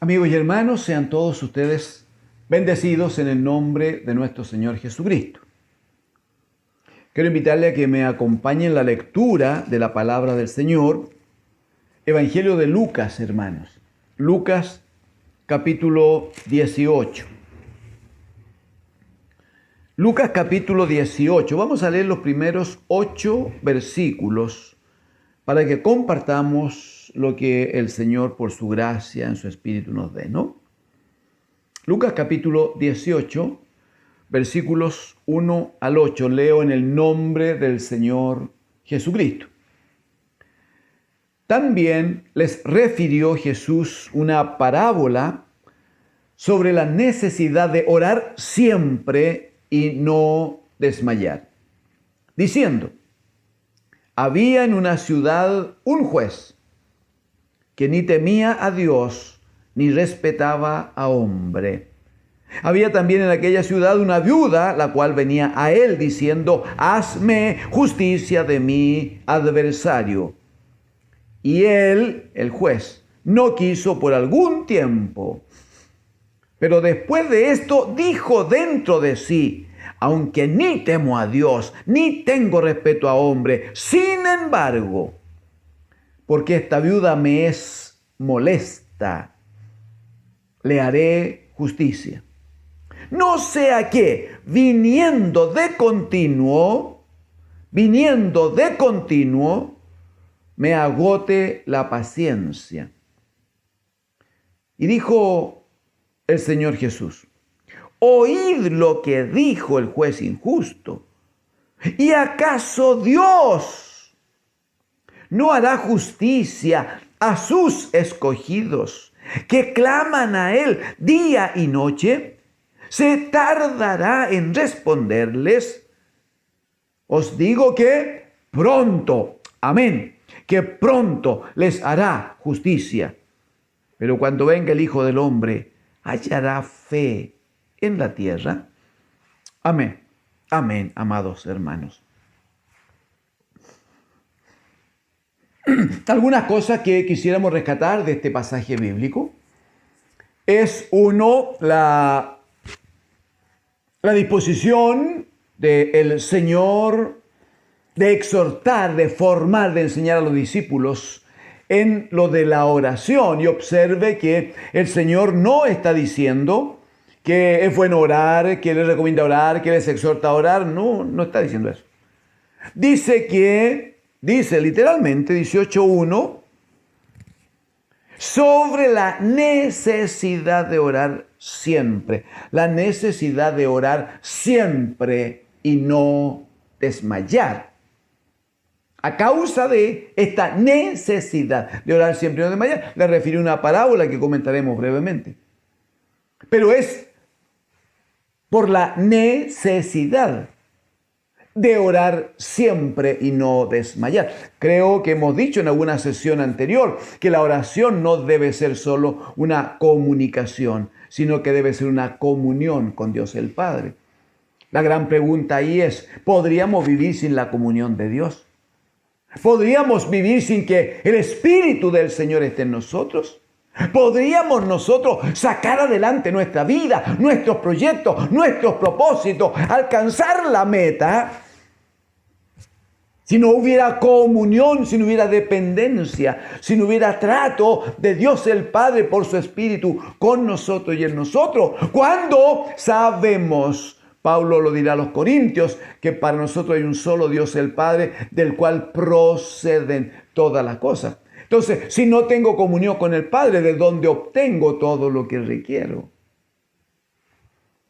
Amigos y hermanos, sean todos ustedes bendecidos en el nombre de nuestro Señor Jesucristo. Quiero invitarle a que me acompañe en la lectura de la palabra del Señor, Evangelio de Lucas, hermanos. Lucas capítulo 18. Lucas capítulo 18. Vamos a leer los primeros 8 versículos para que compartamos lo que el Señor por su gracia en su Espíritu nos dé, ¿no? Lucas capítulo 18, versículos 1 al 8. Leo en el nombre del Señor Jesucristo. También les refirió Jesús una parábola sobre la necesidad de orar siempre y no desmayar, diciendo: había en una ciudad un juez que ni temía a Dios ni respetaba a hombre. Había también en aquella ciudad una viuda, la cual venía a él diciendo: hazme justicia de mi adversario. Y él, el juez, no quiso por algún tiempo. Pero después de esto dijo dentro de sí: aunque ni temo a Dios, ni tengo respeto a hombre, sin embargo, porque esta viuda me es molesta, le haré justicia. No sea que, viniendo de continuo, me agote la paciencia. Y dijo el Señor Jesús: oíd lo que dijo el juez injusto. ¿Y acaso Dios no hará justicia a sus escogidos, que claman a Él día y noche? ¿Se tardará en responderles? Os digo que pronto, amén, que pronto les hará justicia. Pero cuando venga el Hijo del Hombre, ¿hallará fe en la tierra? Amén, amén, amados hermanos. Algunas cosas que quisiéramos rescatar de este pasaje bíblico es, uno, la disposición del Señor de exhortar, de formar, de enseñar a los discípulos en lo de la oración. Y observe que el Señor no está diciendo que es bueno orar, que les recomienda orar, que les exhorta a orar. No está diciendo eso. Dice literalmente, 18:1, sobre la necesidad de orar siempre. La necesidad de orar siempre y no desmayar. A causa de esta necesidad de orar siempre y no desmayar, le refiero a una parábola que comentaremos brevemente. Pero es por la necesidad de orar siempre y no desmayar. Creo que hemos dicho en alguna sesión anterior que la oración no debe ser solo una comunicación, sino que debe ser una comunión con Dios el Padre. La gran pregunta ahí es: ¿podríamos vivir sin la comunión de Dios? ¿Podríamos vivir sin que el Espíritu del Señor esté en nosotros? ¿Podríamos nosotros sacar adelante nuestra vida, nuestros proyectos, nuestros propósitos, alcanzar la meta, si no hubiera comunión, si no hubiera dependencia, si no hubiera trato de Dios el Padre por su Espíritu con nosotros y en nosotros? Cuando sabemos, Pablo lo dirá a los Corintios, que para nosotros hay un solo Dios el Padre, del cual proceden todas las cosas. Entonces, si no tengo comunión con el Padre, ¿de dónde obtengo todo lo que requiero?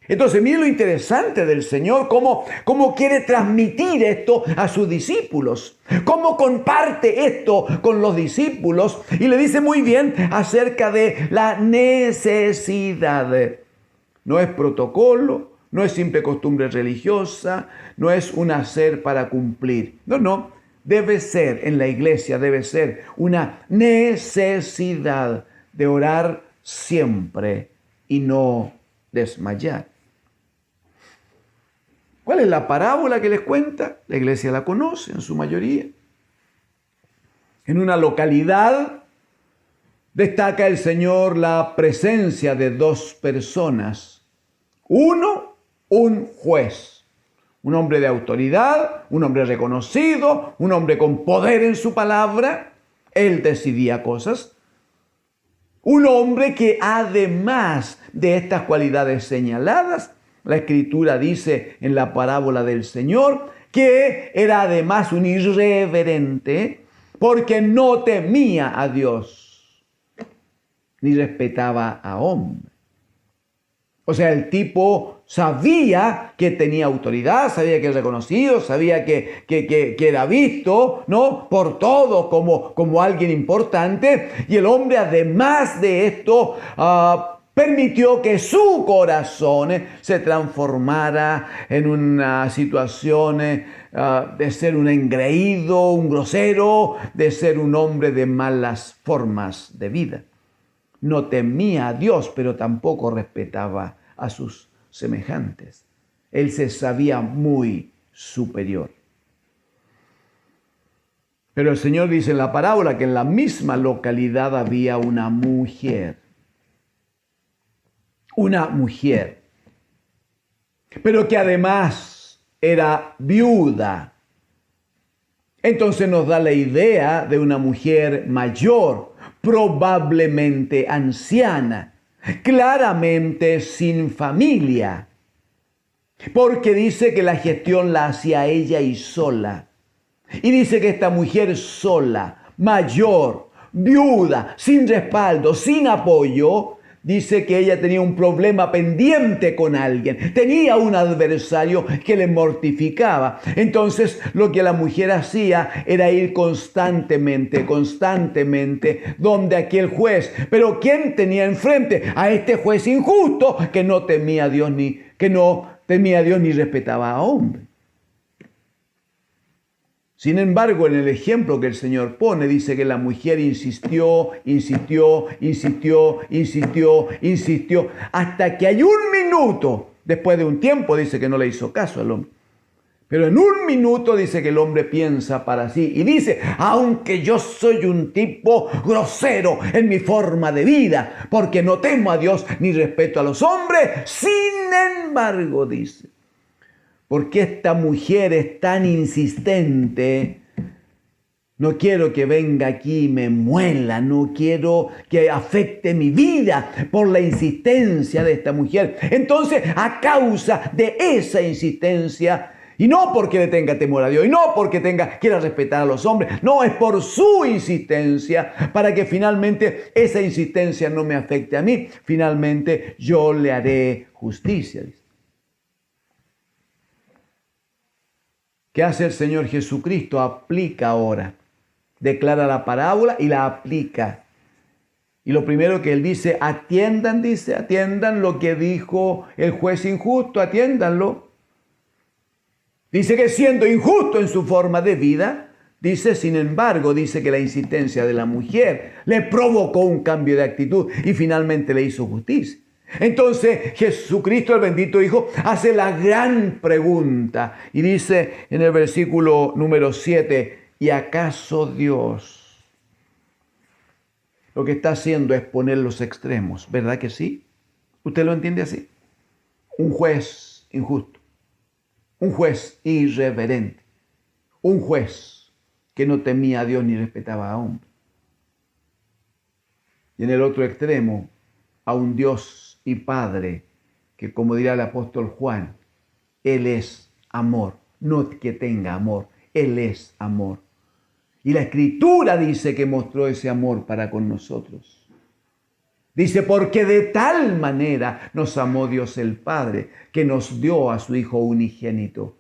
Entonces, miren lo interesante del Señor, cómo quiere transmitir esto a sus discípulos, cómo comparte esto con los discípulos, y le dice muy bien acerca de la necesidad. No es protocolo, no es simple costumbre religiosa, no es un hacer para cumplir. No, debe ser, en la iglesia debe ser una necesidad de orar siempre y no desmayar. ¿Cuál es la parábola que les cuenta? La iglesia la conoce en su mayoría. En una localidad destaca el Señor la presencia de dos personas. Uno, un juez, un hombre de autoridad, un hombre reconocido, un hombre con poder en su palabra. Él decidía cosas. Un hombre que además de estas cualidades señaladas, la Escritura dice en la parábola del Señor que era además un irreverente porque no temía a Dios ni respetaba a hombre. O sea, el tipo sabía que tenía autoridad, sabía que era reconocido, sabía que era visto, ¿no?, por todos como alguien importante. Y el hombre, además de esto, permitió que su corazón se transformara en una situación de ser un engreído, un grosero, de ser un hombre de malas formas de vida. No temía a Dios, pero tampoco respetaba a sus semejantes. Él se sabía muy superior. Pero el Señor dice en la parábola que en la misma localidad había una mujer, pero que además era viuda. Entonces nos da la idea de una mujer mayor, probablemente anciana, claramente sin familia, porque dice que la gestión la hacía ella y sola. Y dice que esta mujer sola, mayor, viuda, sin respaldo, sin apoyo, dice que ella tenía un problema pendiente con alguien, tenía un adversario que le mortificaba. Entonces lo que la mujer hacía era ir constantemente donde aquel juez. Pero ¿quién tenía enfrente? A este juez injusto que no temía a Dios ni respetaba a hombre. Sin embargo, en el ejemplo que el Señor pone, dice que la mujer insistió, hasta que hay un minuto. Después de un tiempo dice que no le hizo caso al hombre. Pero en un minuto dice que el hombre piensa para sí y dice, aunque yo soy un tipo grosero en mi forma de vida, porque no temo a Dios ni respeto a los hombres, sin embargo, dice, porque esta mujer es tan insistente, no quiero que venga aquí y me muela, no quiero que afecte mi vida por la insistencia de esta mujer. Entonces, a causa de esa insistencia, y no porque le tenga temor a Dios, y no porque quiera respetar a los hombres, no, es por su insistencia, para que finalmente esa insistencia no me afecte a mí. Finalmente, yo le haré justicia, dice. ¿Qué hace el Señor Jesucristo? Aplica ahora. Declara la parábola y la aplica. Y lo primero que Él dice, atiendan lo que dijo el juez injusto, atiéndanlo. Dice que siendo injusto en su forma de vida, dice, sin embargo, dice que la insistencia de la mujer le provocó un cambio de actitud y finalmente le hizo justicia. Entonces Jesucristo, el bendito Hijo, hace la gran pregunta y dice en el versículo número 7, ¿y acaso Dios lo que está haciendo es poner los extremos? ¿Verdad que sí? ¿Usted lo entiende así? Un juez injusto, un juez irreverente, un juez que no temía a Dios ni respetaba a hombre. Y en el otro extremo, a un Dios y Padre, que como dirá el apóstol Juan, Él es amor, no que tenga amor, Él es amor. Y la Escritura dice que mostró ese amor para con nosotros. Dice, porque de tal manera nos amó Dios el Padre, que nos dio a su Hijo unigénito,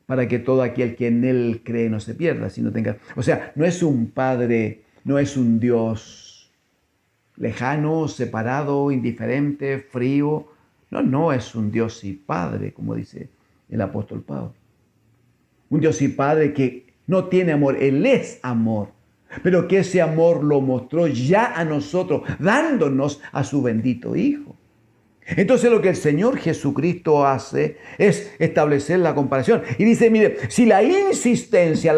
para que todo aquel que en Él cree no se pierda, sino tenga... O sea, no es un Padre, no es un Dios lejano, separado, indiferente, frío. No es un Dios y Padre, como dice el apóstol Pablo. Un Dios y Padre que no tiene amor, Él es amor, pero que ese amor lo mostró ya a nosotros, dándonos a su bendito Hijo. Entonces lo que el Señor Jesucristo hace es establecer la comparación. Y dice, mire, si la insistencia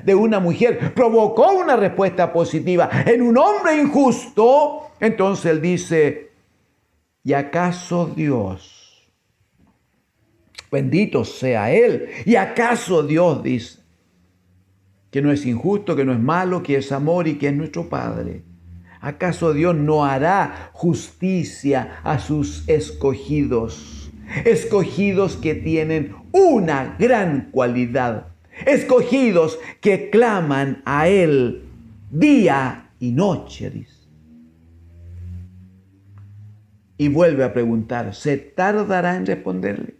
de una mujer provocó una respuesta positiva en un hombre injusto, entonces Él dice, ¿y acaso Dios, bendito sea Él, y acaso Dios dice que no es injusto, que no es malo, que es amor y que es nuestro Padre? ¿Acaso Dios no hará justicia a sus escogidos? Escogidos que tienen una gran cualidad. Escogidos que claman a Él día y noche, dice. Y vuelve a preguntar, ¿se tardará en responderle?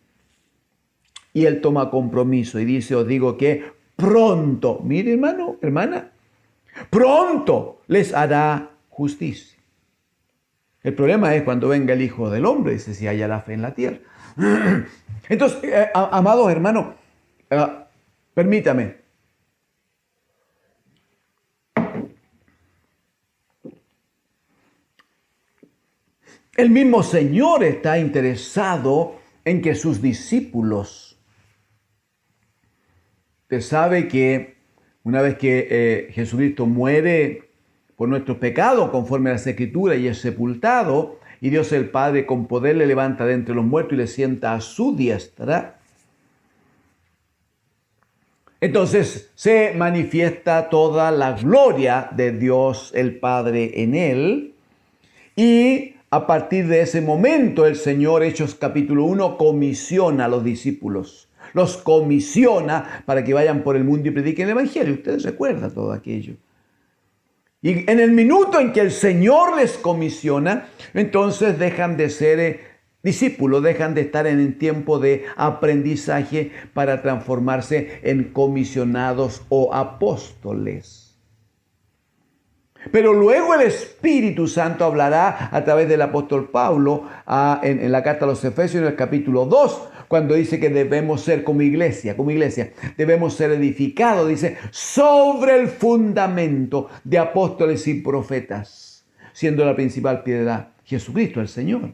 Y Él toma compromiso y dice, os digo que pronto, mire hermano, hermana, pronto les hará justicia. El problema es cuando venga el Hijo del Hombre, dice, si haya la fe en la tierra. Entonces, amados hermanos, permítame. El mismo Señor está interesado en que sus discípulos, usted sabe que una vez que Jesucristo muere por nuestros pecados, conforme a las Escrituras, y es sepultado, y Dios el Padre con poder le levanta de entre los muertos y le sienta a su diestra. Entonces se manifiesta toda la gloria de Dios el Padre en él, y a partir de ese momento el Señor, Hechos capítulo 1, comisiona a los discípulos. Los comisiona para que vayan por el mundo y prediquen el Evangelio. Ustedes recuerdan todo aquello. Y en el minuto en que el Señor les comisiona, entonces dejan de ser discípulos, dejan de estar en el tiempo de aprendizaje para transformarse en comisionados o apóstoles. Pero luego el Espíritu Santo hablará a través del apóstol Pablo en la carta a los Efesios en el capítulo 2, cuando dice que debemos ser como iglesia, debemos ser edificados, dice, sobre el fundamento de apóstoles y profetas, siendo la principal piedra Jesucristo, el Señor. O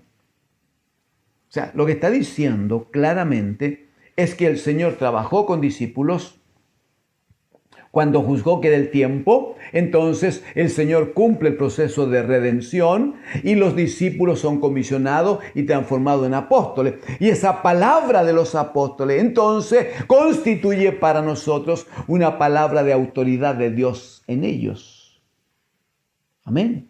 sea, lo que está diciendo claramente es que el Señor trabajó con discípulos. Cuando juzgó que era el tiempo, entonces el Señor cumple el proceso de redención y los discípulos son comisionados y transformados en apóstoles. Y esa palabra de los apóstoles entonces constituye para nosotros una palabra de autoridad de Dios en ellos. Amén.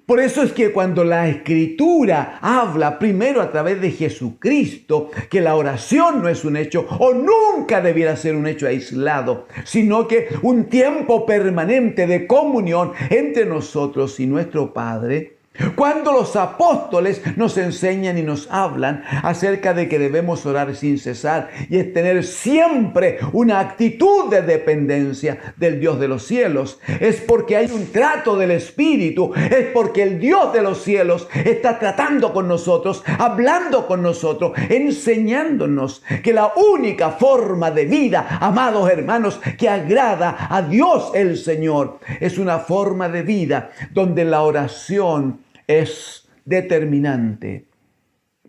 Por eso es que cuando la Escritura habla primero a través de Jesucristo, que la oración no es un hecho o nunca debiera ser un hecho aislado, sino que un tiempo permanente de comunión entre nosotros y nuestro Padre. Cuando los apóstoles nos enseñan y nos hablan acerca de que debemos orar sin cesar y es tener siempre una actitud de dependencia del Dios de los cielos, es porque hay un trato del Espíritu, es porque el Dios de los cielos está tratando con nosotros, hablando con nosotros, enseñándonos que la única forma de vida, amados hermanos, que agrada a Dios el Señor, es una forma de vida donde la oración es determinante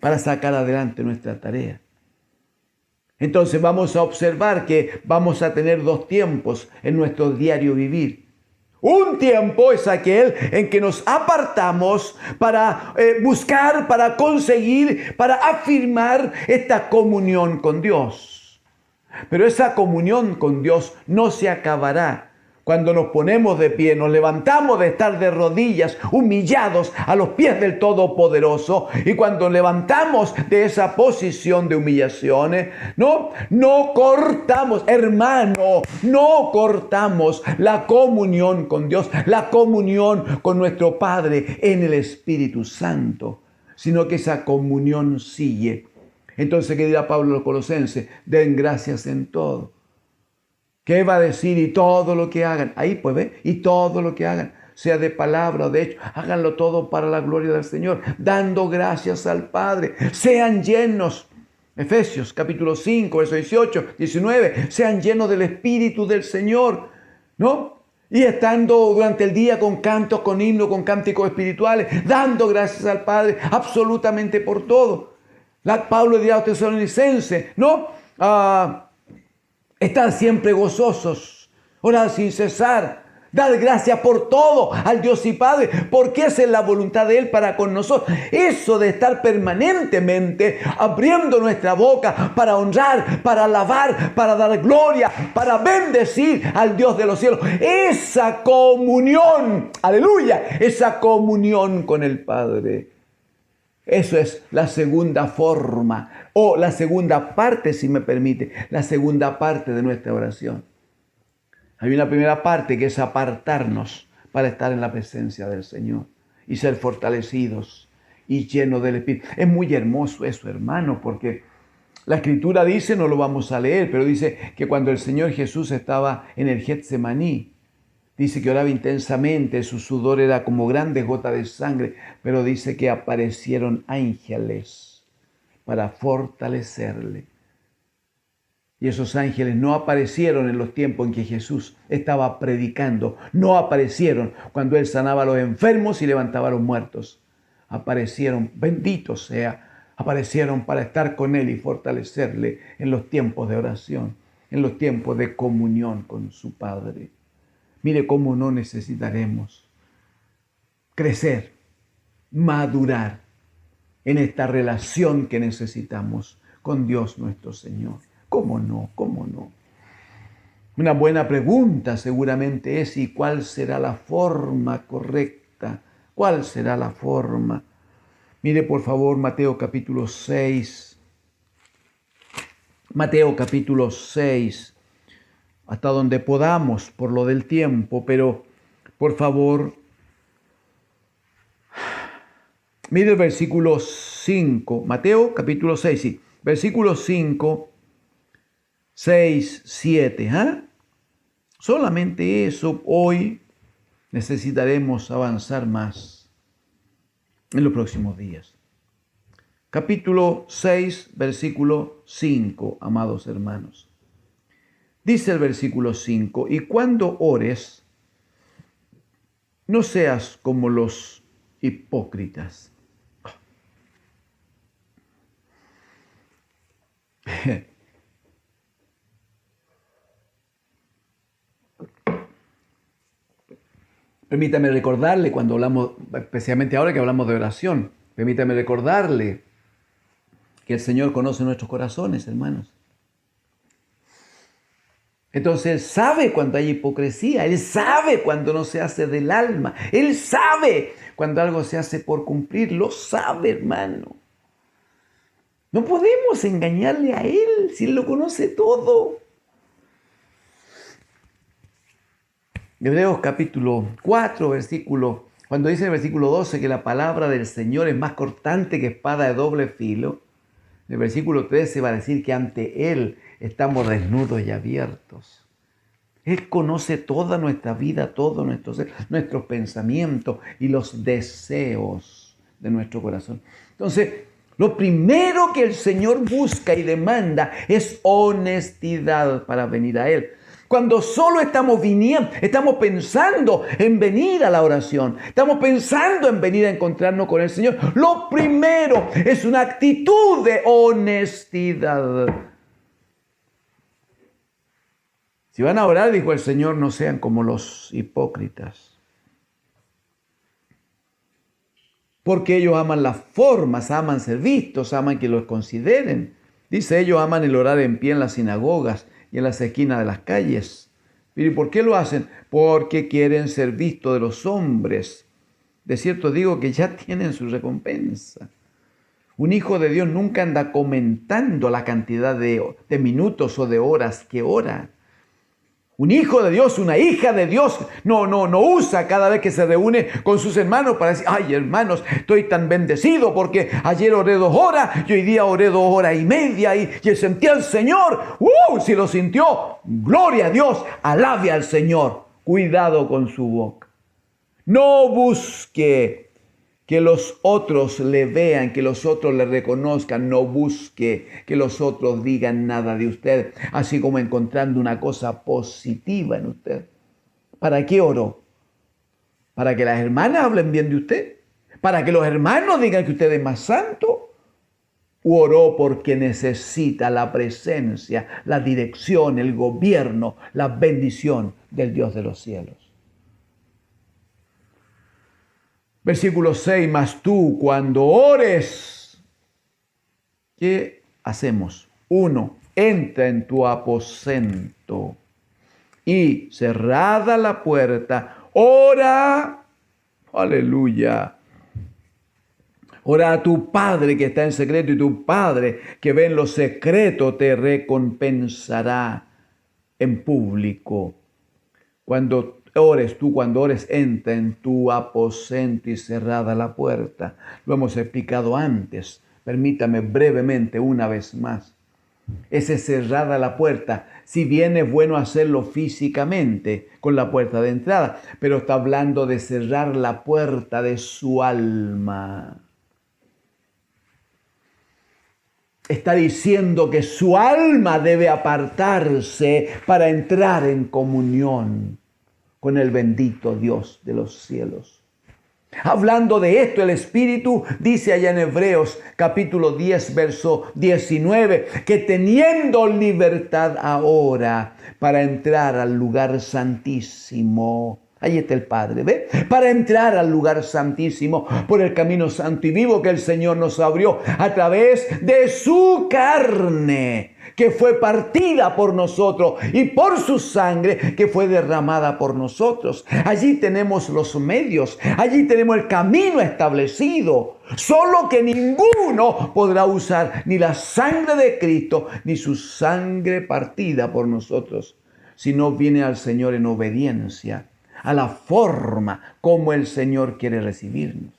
para sacar adelante nuestra tarea. Entonces vamos a observar que vamos a tener dos tiempos en nuestro diario vivir. Un tiempo es aquel en que nos apartamos para buscar, para conseguir, para afirmar esta comunión con Dios. Pero esa comunión con Dios no se acabará cuando nos ponemos de pie, nos levantamos de estar de rodillas, humillados a los pies del Todopoderoso. Y cuando levantamos de esa posición de humillaciones, no cortamos, hermano, no cortamos la comunión con Dios, la comunión con nuestro Padre en el Espíritu Santo, sino que esa comunión sigue. Entonces, ¿qué dirá Pablo a los Colosenses? Den gracias en todo. ¿Qué va a decir? Y todo lo que hagan. Ahí pues ve. Y todo lo que hagan, sea de palabra o de hecho, háganlo todo para la gloria del Señor, dando gracias al Padre. Sean llenos. Efesios capítulo 5, versos 18, 19. Sean llenos del Espíritu del Señor. ¿No? Y estando durante el día con cantos, con himnos, con cánticos espirituales, dando gracias al Padre absolutamente por todo. Pablo diría a los tesalonicenses, ¿no? Estad siempre gozosos, orad sin cesar, dad gracias por todo al Dios y Padre, porque esa es la voluntad de Él para con nosotros. Eso de estar permanentemente abriendo nuestra boca para honrar, para alabar, para dar gloria, para bendecir al Dios de los cielos. Esa comunión, aleluya, esa comunión con el Padre. Eso es la segunda forma, o la segunda parte, si me permite, la segunda parte de nuestra oración. Hay una primera parte que es apartarnos para estar en la presencia del Señor y ser fortalecidos y llenos del Espíritu. Es muy hermoso eso, hermano, porque la Escritura dice, no lo vamos a leer, pero dice que cuando el Señor Jesús estaba en el Getsemaní, dice que oraba intensamente, su sudor era como grandes gotas de sangre, pero dice que aparecieron ángeles para fortalecerle. Y esos ángeles no aparecieron en los tiempos en que Jesús estaba predicando, no aparecieron cuando Él sanaba a los enfermos y levantaba a los muertos. Aparecieron, bendito sea, aparecieron para estar con Él y fortalecerle en los tiempos de oración, en los tiempos de comunión con su Padre. Mire cómo no necesitaremos crecer, madurar en esta relación que necesitamos con Dios nuestro Señor. ¿Cómo no? ¿Cómo no? Una buena pregunta seguramente es: ¿y cuál será la forma correcta? ¿Cuál será la forma? Mire por favor Mateo capítulo 6. Mateo capítulo 6. Hasta donde podamos por lo del tiempo, pero por favor, mire el versículo 5, Mateo capítulo 6, sí, versículo 5, 6, 7, Solamente eso. Hoy necesitaremos avanzar más en los próximos días. Capítulo 6, versículo 5, amados hermanos. Dice el versículo 5, y cuando ores, no seas como los hipócritas. Permítame recordarle cuando hablamos, especialmente ahora que hablamos de oración, permítame recordarle que el Señor conoce nuestros corazones, hermanos. Entonces Él sabe cuando hay hipocresía, Él sabe cuando no se hace del alma, Él sabe cuando algo se hace por cumplir, lo sabe, hermano. No podemos engañarle a Él si Él lo conoce todo. Hebreos capítulo 4, cuando dice en el versículo 12 que la palabra del Señor es más cortante que espada de doble filo, en el versículo 13 va a decir que ante Él estamos desnudos y abiertos. Él conoce toda nuestra vida, todos nuestros pensamientos y los deseos de nuestro corazón. Entonces, lo primero que el Señor busca y demanda es honestidad para venir a Él. Cuando solo estamos pensando en venir a la oración, estamos pensando en venir a encontrarnos con el Señor, lo primero es una actitud de honestidad. Si van a orar, dijo el Señor, no sean como los hipócritas. Porque ellos aman las formas, aman ser vistos, aman que los consideren. Dice, ellos aman el orar en pie en las sinagogas y en las esquinas de las calles. ¿Y por qué lo hacen? Porque quieren ser vistos de los hombres. De cierto digo que ya tienen su recompensa. Un hijo de Dios nunca anda comentando la cantidad de minutos o de horas que ora. Un hijo de Dios, una hija de Dios, no usa cada vez que se reúne con sus hermanos para decir, ay hermanos, estoy tan bendecido porque ayer oré 2 horas y hoy día oré 2 horas y media y sentí al Señor. Si lo sintió, gloria a Dios, alabe al Señor. Cuidado con su boca. No busque que los otros le vean, que los otros le reconozcan. No busque que los otros digan nada de usted, así como encontrando una cosa positiva en usted. ¿Para qué oró? ¿Para que las hermanas hablen bien de usted? ¿Para que los hermanos digan que usted es más santo? ¿O oró porque necesita la presencia, la dirección, el gobierno, la bendición del Dios de los cielos? Versículo 6, mas tú cuando ores, ¿qué hacemos? 1, entra en tu aposento y cerrada la puerta, ora, aleluya. Ora a tu Padre que está en secreto y tu Padre que ve en lo secreto te recompensará en público. Cuando ores, entra en tu aposento y cerrada la puerta. Lo hemos explicado antes. Permítame brevemente una vez más. Ese cerrada la puerta, si bien es bueno hacerlo físicamente con la puerta de entrada, pero está hablando de cerrar la puerta de su alma. Está diciendo que su alma debe apartarse para entrar en comunión con el bendito Dios de los cielos. Hablando de esto, el Espíritu dice allá en Hebreos capítulo 10, verso 19, que teniendo libertad ahora para entrar al lugar santísimo. Ahí está el Padre, ¿ve? Para entrar al lugar santísimo por el camino santo y vivo que el Señor nos abrió a través de su carne, que fue partida por nosotros, y por su sangre que fue derramada por nosotros. Allí tenemos los medios, allí tenemos el camino establecido. Solo que ninguno podrá usar ni la sangre de Cristo, ni su sangre partida por nosotros, si no viene al Señor en obediencia a la forma como el Señor quiere recibirnos.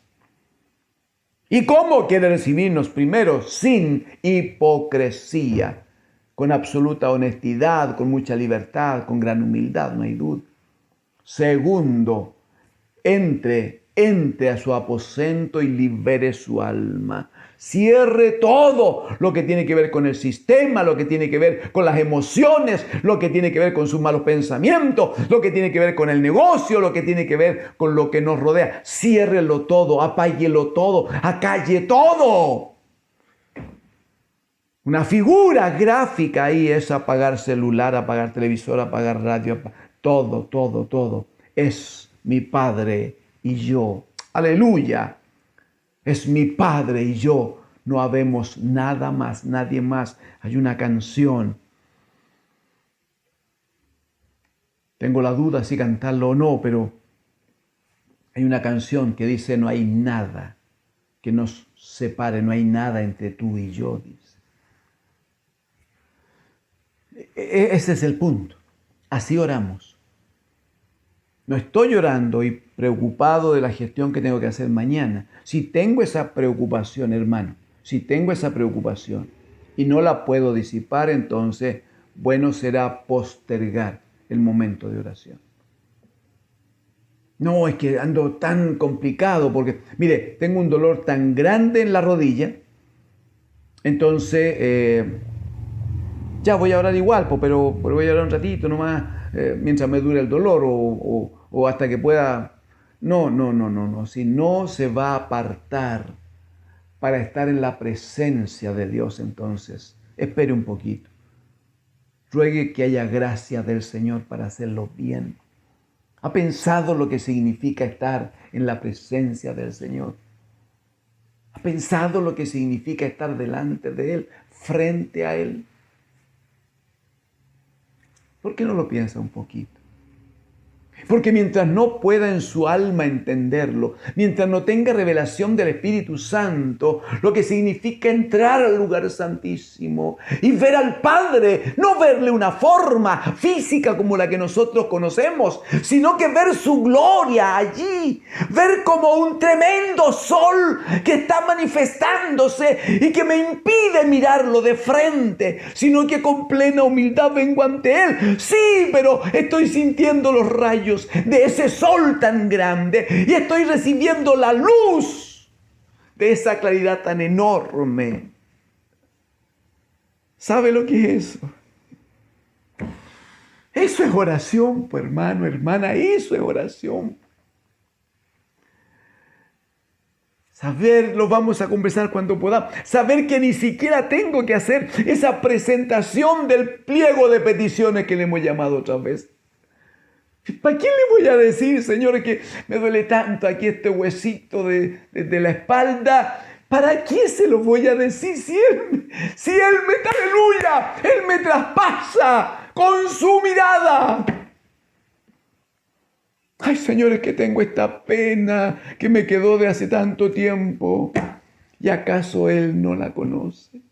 ¿Y cómo quiere recibirnos? Primero, sin hipocresía, con absoluta honestidad, con mucha libertad, con gran humildad, no hay duda. Segundo, entre a su aposento y libere su alma. Cierre todo lo que tiene que ver con el sistema, lo que tiene que ver con las emociones, lo que tiene que ver con sus malos pensamientos, lo que tiene que ver con el negocio, lo que tiene que ver con lo que nos rodea. Ciérrelo todo, apáguelo todo, acalle todo. Una figura gráfica ahí es apagar celular, apagar televisor, apagar radio, todo. Es mi Padre y yo. Aleluya. Es mi Padre y yo. No habemos nada más, nadie más. Hay una canción. Tengo la duda si cantarlo o no, pero hay una canción que dice: no hay nada que nos separe, no hay nada entre tú y yo, dice. Ese es el punto. Así oramos. No estoy orando y preocupado de la gestión que tengo que hacer mañana. Si tengo esa preocupación, hermano, si tengo esa preocupación y no la puedo disipar, entonces bueno será postergar el momento de oración. No, es que ando tan complicado porque, mire, tengo un dolor tan grande en la rodilla, entonces ya voy a orar igual, pero voy a orar un ratito nomás, mientras me dure el dolor o hasta que pueda. No. Si no se va a apartar para estar en la presencia de Dios, entonces espere un poquito. Ruegue que haya gracia del Señor para hacerlo bien. ¿Ha pensado lo que significa estar en la presencia del Señor? ¿Ha pensado lo que significa estar delante de Él, frente a Él? ¿Por qué no lo piensa un poquito? Porque mientras no pueda en su alma entenderlo, mientras no tenga revelación del Espíritu Santo, lo que significa entrar al lugar santísimo y ver al Padre, no verle una forma física como la que nosotros conocemos, sino que ver su gloria allí, ver como un tremendo sol que está manifestándose y que me impide mirarlo de frente, sino que con plena humildad vengo ante Él. Sí, pero estoy sintiendo los rayos de ese sol tan grande y estoy recibiendo la luz de esa claridad tan enorme. ¿Sabe lo que es eso? Eso es oración, pues, hermano, hermana, eso es oración. Saber, lo vamos a conversar cuando podamos. Saber que ni siquiera tengo que hacer esa presentación del pliego de peticiones que le hemos llamado otra vez. ¿Para quién le voy a decir, Señor, que me duele tanto aquí este huesito de la espalda? ¿Para qué se lo voy a decir si Él aleluya, Él me traspasa con su mirada? Ay, Señor, es que tengo esta pena que me quedó de hace tanto tiempo. ¿Y acaso Él no la conoce?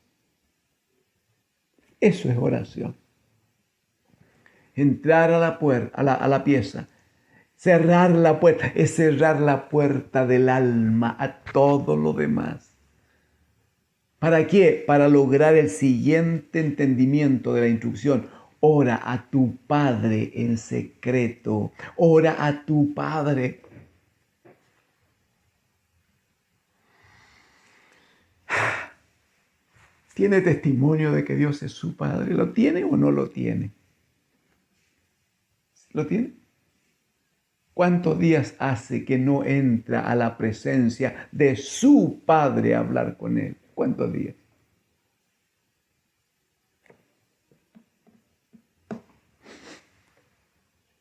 Eso es oración. Entrar a la puerta, a la pieza, cerrar la puerta, es cerrar la puerta del alma a todo lo demás. ¿Para qué? Para lograr el siguiente entendimiento de la instrucción. Ora a tu Padre en secreto. Ora a tu Padre. ¿Tiene testimonio de que Dios es su Padre? ¿Lo tiene o no lo tiene? ¿Lo tiene? ¿Cuántos días hace que no entra a la presencia de su Padre a hablar con Él? ¿Cuántos días?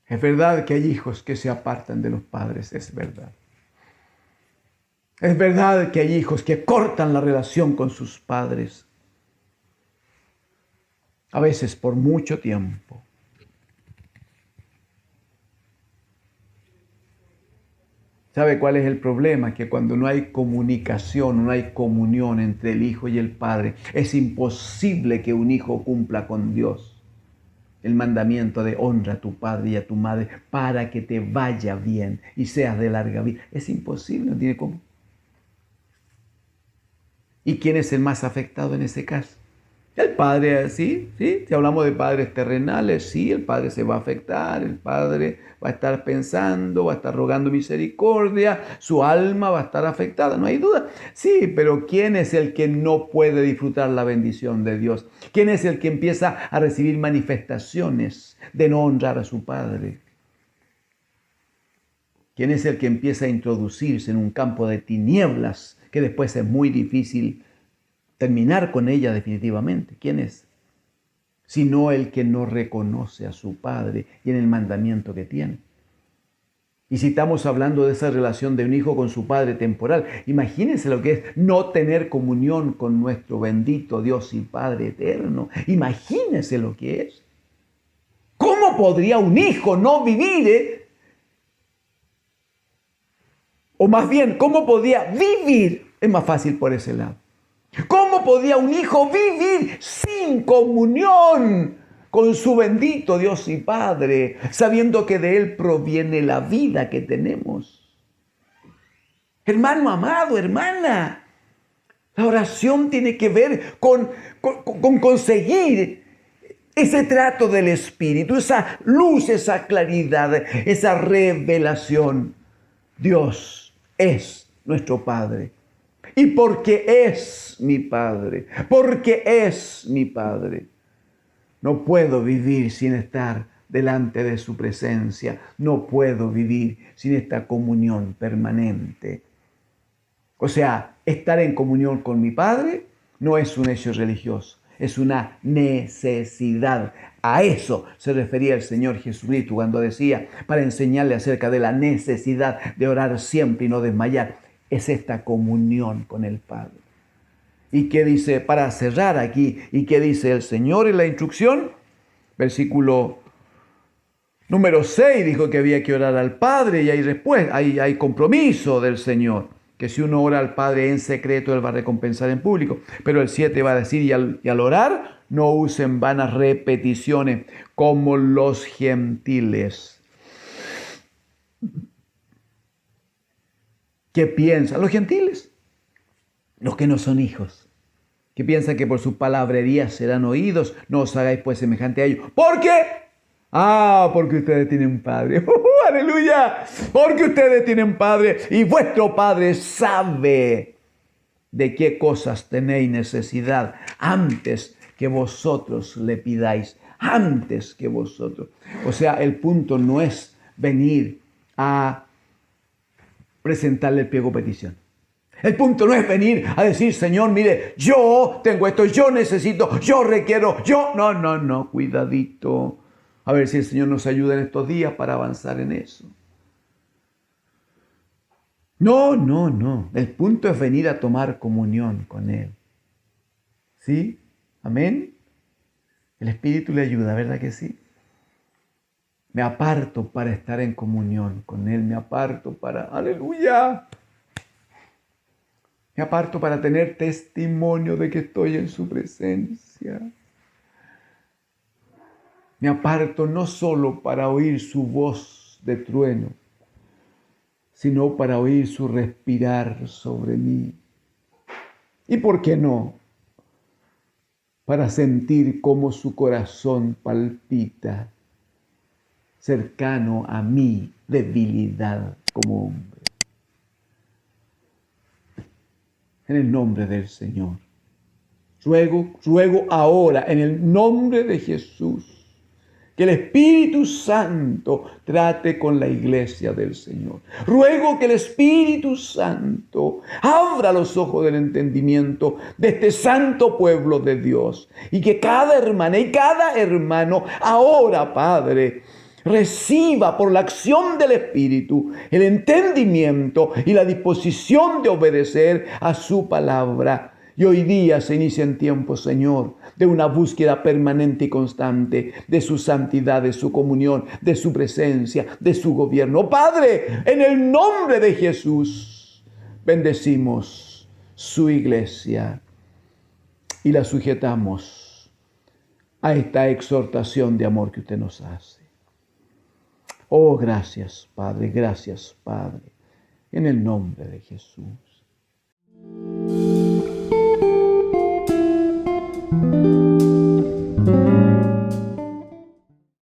Es verdad que hay hijos que se apartan de los padres, es verdad. Es verdad que hay hijos que cortan la relación con sus padres, a veces por mucho tiempo. ¿Sabe cuál es el problema? Que cuando no hay comunicación, no hay comunión entre el hijo y el padre, es imposible que un hijo cumpla con Dios el mandamiento de honra a tu padre y a tu madre para que te vaya bien y seas de larga vida. Es imposible, no tiene cómo. ¿Y quién es el más afectado en ese caso? El padre, sí. Si hablamos de padres terrenales, sí, el padre se va a afectar, el padre va a estar pensando, va a estar rogando misericordia, su alma va a estar afectada, no hay duda. Sí, pero ¿quién es el que no puede disfrutar la bendición de Dios? ¿Quién es el que empieza a recibir manifestaciones de no honrar a su padre? ¿Quién es el que empieza a introducirse en un campo de tinieblas que después es muy difícil terminar con ella definitivamente? ¿Quién es? Sino el que no reconoce a su Padre y en el mandamiento que tiene. Y si estamos hablando de esa relación de un hijo con su padre temporal, imagínense lo que es no tener comunión con nuestro bendito Dios y Padre eterno. Imagínense lo que es. ¿Cómo podría un hijo no vivir? O más bien, ¿cómo podía vivir? Es más fácil por ese lado. ¿Cómo podía un hijo vivir sin comunión con su bendito Dios y Padre, sabiendo que de Él proviene la vida que tenemos? Hermano amado, hermana, la oración tiene que ver con conseguir ese trato del Espíritu, esa luz, esa claridad, esa revelación. Dios es nuestro Padre. Y porque es mi Padre, no puedo vivir sin estar delante de su presencia. No puedo vivir sin esta comunión permanente. O sea, estar en comunión con mi Padre no es un hecho religioso, es una necesidad. A eso se refería el Señor Jesucristo cuando decía, para enseñarle acerca de la necesidad de orar siempre y no desmayar. Es esta comunión con el Padre. ¿Y qué dice? Para cerrar aquí, ¿y qué dice el Señor en la instrucción? Versículo número 6 dijo que había que orar al Padre y hay respuesta, hay compromiso del Señor. Que si uno ora al Padre en secreto, Él va a recompensar en público. Pero el 7 va a decir, y al orar, no usen vanas repeticiones como los gentiles. ¿Qué piensan los gentiles? Los que no son hijos. Que piensan que por su palabrería serán oídos. No os hagáis pues semejante a ellos. ¿Por qué? Porque ustedes tienen padre. ¡Aleluya! Porque ustedes tienen padre. Y vuestro Padre sabe de qué cosas tenéis necesidad antes que vosotros le pidáis. antes que vosotros. O sea, el punto no es venir a presentarle el pliego de petición. El punto no es venir a decir, Señor, mire, yo tengo esto, yo necesito, yo requiero, yo... No, cuidadito. A ver si el Señor nos ayuda en estos días para avanzar en eso. No. El punto es venir a tomar comunión con Él. ¿Sí? Amén. El Espíritu le ayuda, ¿verdad que sí? Me aparto para estar en comunión con Él. Me aparto para... ¡Aleluya! Me aparto para tener testimonio de que estoy en su presencia. Me aparto no solo para oír su voz de trueno, sino para oír su respirar sobre mí. ¿Y por qué no? Para sentir cómo su corazón palpita cercano a mi debilidad como hombre. En el nombre del Señor. Ruego ahora, en el nombre de Jesús, que el Espíritu Santo trate con la iglesia del Señor. Ruego que el Espíritu Santo abra los ojos del entendimiento de este santo pueblo de Dios. Y que cada hermana y cada hermano ahora, Padre, reciba por la acción del Espíritu el entendimiento y la disposición de obedecer a su palabra. Y hoy día se inicia en tiempo, Señor, de una búsqueda permanente y constante de su santidad, de su comunión, de su presencia, de su gobierno. Padre, en el nombre de Jesús, bendecimos su iglesia y la sujetamos a esta exhortación de amor que usted nos hace. Oh, gracias, Padre, en el nombre de Jesús.